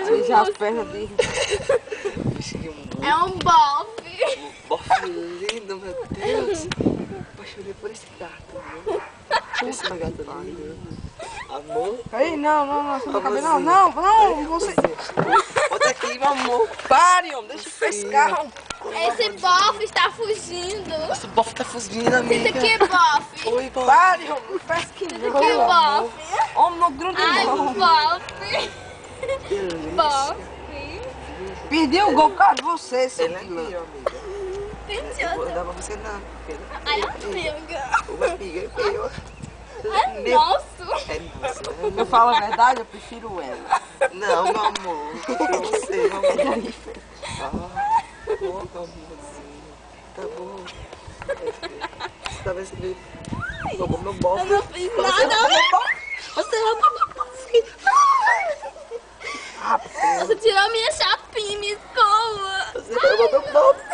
Beijar as pernas dele. É um bofe. Um bofe lindo, meu Deus. Apaixonei por esse gato, viu? Esse gato lindo. Amor. Aí, não, você não cabe não. Não, você. Bota aqui, meu amor. Pare, homem, deixa eu pescar, homem. Esse bofe está fugindo. Nossa, o bofe tá fugindo, amiga. Isso aqui é bofe. Oi, bofe. Pare, homem, não pesque Isso não. aqui é bofe. Homem, não grude Ai, não. bofe. Delícia. Bofe. Perdeu o gol por causa de você, seu Ele é pilantra. meu, amiga. Tem Vou outra. dar pra você não. Ai, amiga. Uma amiga é meu. É nosso. É nosso. Eu falo a verdade, eu prefiro ela. Não, meu amor. Pra você, meu amor. Ah, meu amorzinho. Tá bom. Tá vendo se ele roubou meu bofe? Eu não fiz nada. Você roubou meu bofe. Você tirou minha chapinha, me escoa. Você roubou meu bofe.